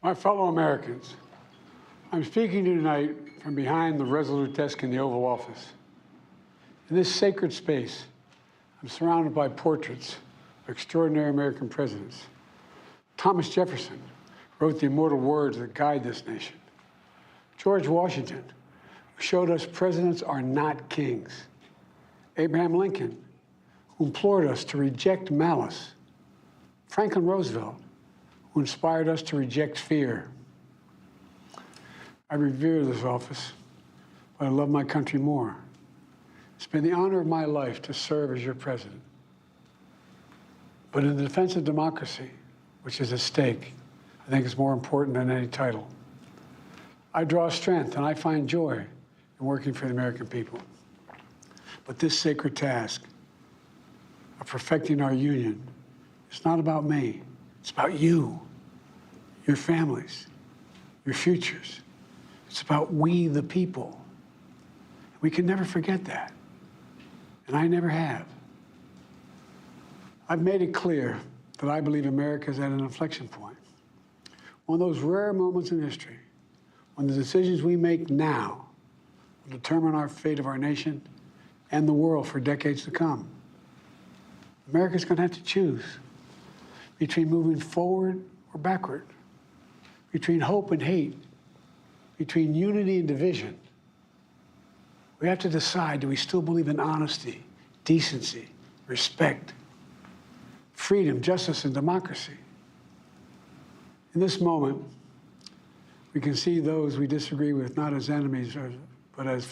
My fellow Americans, I'm speaking to you tonight from behind the resolute desk in the Oval Office. In this sacred space, I'm surrounded by portraits of extraordinary American presidents. Thomas Jefferson wrote the immortal words that guide this nation. George Washington, who showed us presidents are not kings. Abraham Lincoln, who implored us to reject malice. Franklin Roosevelt, who inspired us to reject fear. I revere this office, but I love my country more. It's been the honor of my life to serve as your president. But in the defense of democracy, which is at stake, I think it's more important than any title. I draw strength and I find joy in working for the American people. But this sacred task of perfecting our union is not about me. It's about you, your families, your futures. It's about we, the people. We can never forget that, and I never have. I've made it clear that I believe America is at an inflection point. One of those rare moments in history when the decisions we make now will determine our fate of our nation and the world for decades to come. America's going to have to choose between moving forward or backward, between hope and hate, between unity and division. We have to decide, do we still believe in honesty, decency, respect, freedom, justice, and democracy? In this moment, we can see those we disagree with not as enemies, but as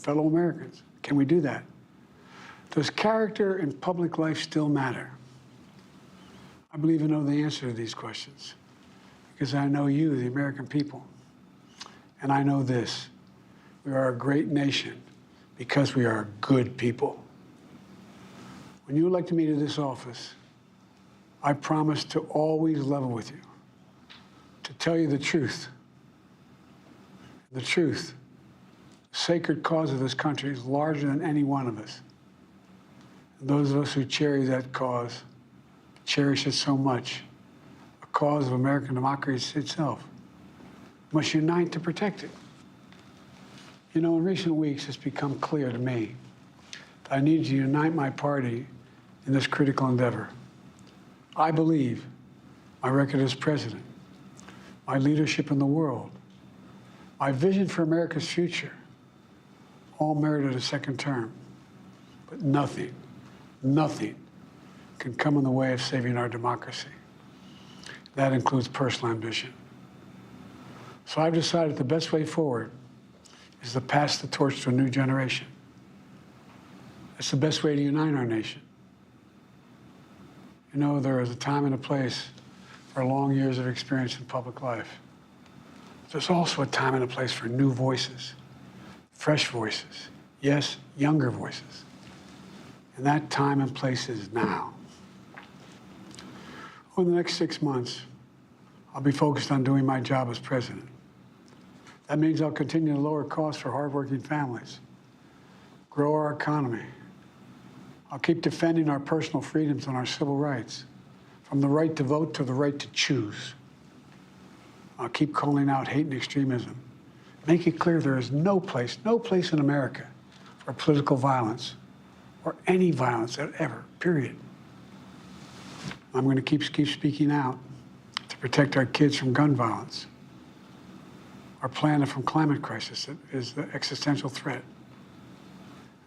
fellow Americans. Can we do that? Does character in public life still matter? I believe I know the answer to these questions because I know you, the American people. And I know this, we are a great nation because we are good people. When you elected me to this office, I promised to always level with you, to tell you the truth. The truth, the sacred cause of this country is larger than any one of us. And those of us who cherish that cause, cherish it so much, a cause of American democracy itself, must unite to protect it. You know, in recent weeks, it's become clear to me that I need to unite my party in this critical endeavor. I believe my record as president, my leadership in the world, my vision for America's future, all merited a second term. But nothing can come in the way of saving our democracy. That includes personal ambition. So I've decided the best way forward is to pass the torch to a new generation. That's the best way to unite our nation. You know, there is a time and a place for long years of experience in public life. There's also a time and a place for new voices, fresh voices, yes, younger voices. And that time and place is now. Over the next 6 months, I'll be focused on doing my job as president. That means I'll continue to lower costs for hardworking families, grow our economy. I'll keep defending our personal freedoms and our civil rights, from the right to vote to the right to choose. I'll keep calling out hate and extremism. Make it clear there is no place in America for political violence or any violence ever, period. I'm going to keep speaking out to protect our kids from gun violence, our planet from climate crisis that is the existential threat.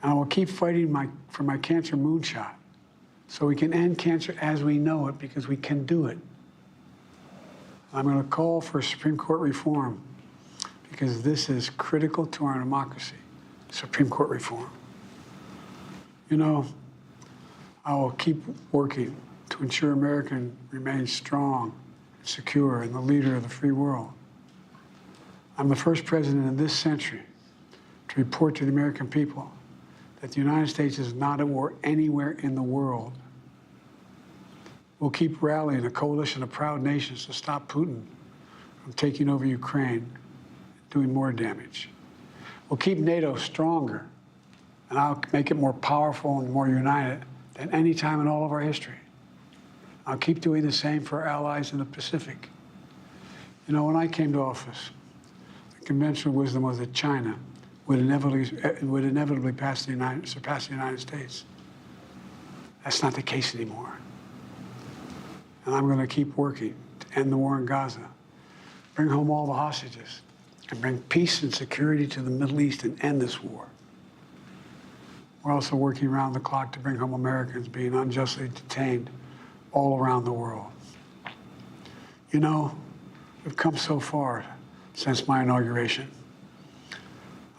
And I will keep fighting for my cancer moonshot so we can end cancer as we know it, because we can do it. I'm going to call for Supreme Court reform because this is critical to our democracy, Supreme Court reform. You know, I will keep working to ensure America remains strong and secure and the leader of the free world. I'm the first president in this century to report to the American people that the United States is not at war anywhere in the world. We'll keep rallying a coalition of proud nations to stop Putin from taking over Ukraine and doing more damage. We'll keep NATO stronger, and I'll make it more powerful and more united than any time in all of our history. I'll keep doing the same for our allies in the Pacific. You know, when I came to office, the conventional wisdom was that China would inevitably surpass the United States. That's not the case anymore. And I'm going to keep working to end the war in Gaza, bring home all the hostages, and bring peace and security to the Middle East and end this war. We're also working around the clock to bring home Americans being unjustly detained all around the world. You know, we've come so far since my inauguration.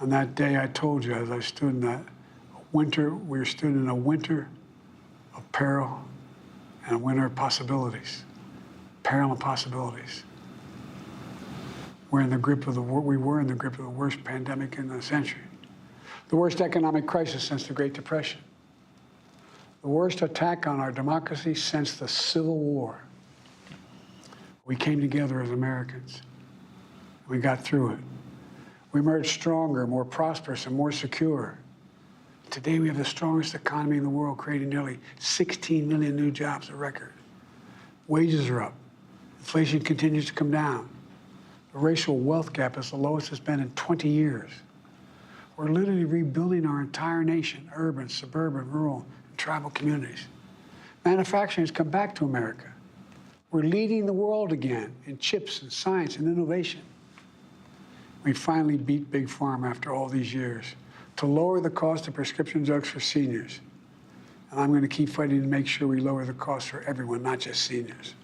On that day, I told you, as I stood in that winter, we stood in a winter of peril and a winter of possibilities. Peril and possibilities. We were in the grip of the worst pandemic in the century. The worst economic crisis since the Great Depression. The worst attack on our democracy since the Civil War. We came together as Americans. We got through it. We emerged stronger, more prosperous, and more secure. Today, we have the strongest economy in the world, creating nearly 16 million new jobs, a record. Wages are up. Inflation continues to come down. The racial wealth gap is the lowest it's been in 20 years. We're literally rebuilding our entire nation, urban, suburban, rural, and tribal communities. Manufacturing has come back to America. We're leading the world again in chips and science and innovation. We finally beat Big Pharma after all these years to lower the cost of prescription drugs for seniors. And I'm going to keep fighting to make sure we lower the cost for everyone, not just seniors.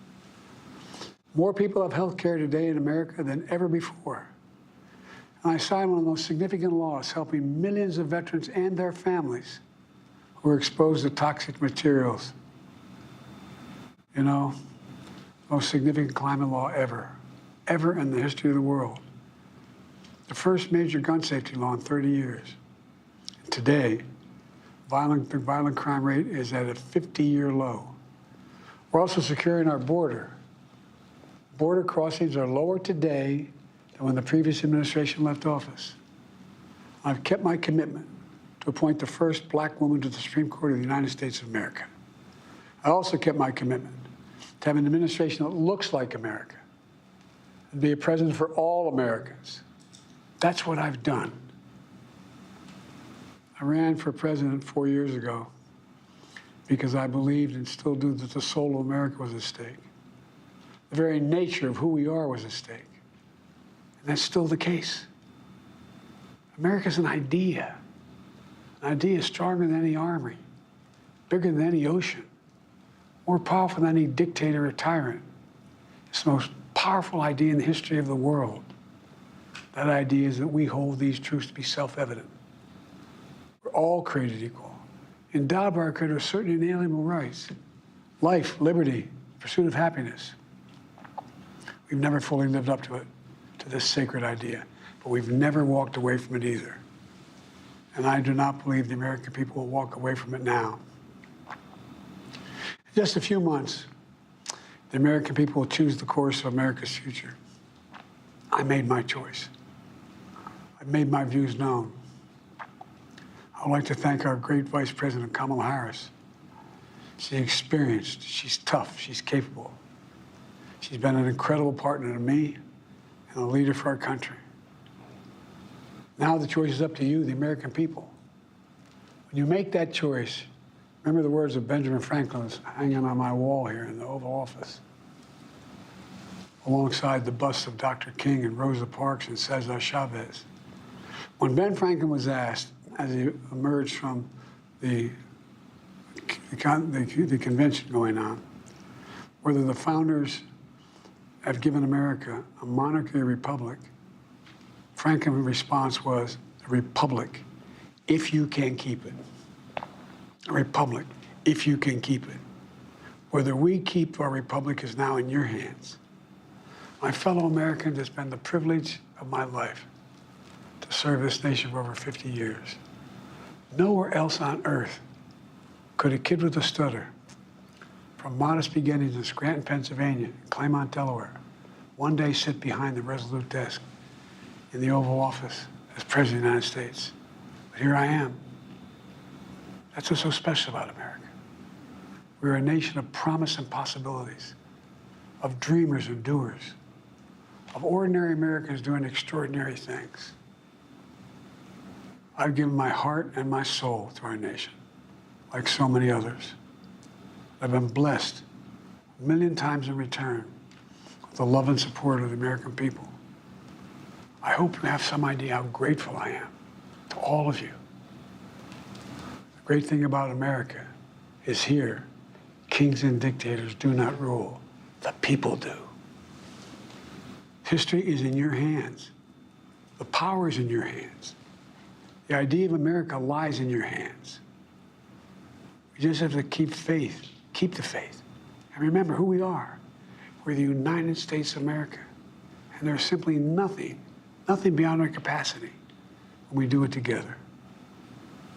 More people have health care today in America than ever before. And I signed one of the most significant laws helping millions of veterans and their families who are exposed to toxic materials. You know, most significant climate law ever in the history of the world. The first major gun safety law in 30 years. Today, the violent crime rate is at a 50-year low. We're also securing our border. Border crossings are lower today than when the previous administration left office. I've kept my commitment to appoint the first black woman to the Supreme Court of the United States of America. I also kept my commitment to have an administration that looks like America and be a president for all Americans. That's what I've done. I ran for president 4 years ago because I believed and still do that the soul of America was at stake. The very nature of who we are was at stake. And that's still the case. America's an idea. An idea stronger than any army, bigger than any ocean, more powerful than any dictator or tyrant. It's the most powerful idea in the history of the world. That idea is that we hold these truths to be self-evident. We're all created equal, endowed by our Creator with certain inalienable rights: life, liberty, pursuit of happiness. We've never fully lived up to it, to this sacred idea, but we've never walked away from it either. And I do not believe the American people will walk away from it now. In just a few months, the American people will choose the course of America's future. I made my choice. I've made my views known. I would like to thank our great Vice President, Kamala Harris. She's experienced, she's tough, she's capable. She's been an incredible partner to me and a leader for our country. Now the choice is up to you, the American people. When you make that choice, remember the words of Benjamin Franklin that's hanging on my wall here in the Oval Office, alongside the busts of Dr. King and Rosa Parks and Cesar Chavez. When Ben Franklin was asked, as he emerged from the convention going on, whether the founders had given America a monarchy or republic, Franklin's response was, a republic, if you can keep it. A republic, if you can keep it. Whether we keep our republic is now in your hands. My fellow Americans, it's been the privilege of my life to serve this nation for over 50 years. Nowhere else on earth could a kid with a stutter, from modest beginnings in Scranton, Pennsylvania, and Claymont, Delaware, one day sit behind the resolute desk in the Oval Office as President of the United States. But here I am. That's what's so special about America. We're a nation of promise and possibilities, of dreamers and doers, of ordinary Americans doing extraordinary things. I've given my heart and my soul to our nation, like so many others. I've been blessed a million times in return with the love and support of the American people. I hope you have some idea how grateful I am to all of you. The great thing about America is here, kings and dictators do not rule, the people do. History is in your hands. The power is in your hands. The idea of America lies in your hands. We just have to keep faith, keep the faith, and remember who we are. We're the United States of America, and there's simply nothing beyond our capacity when we do it together.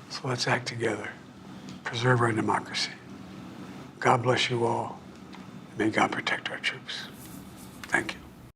So let's act together, preserve our democracy. God bless you all, and may God protect our troops.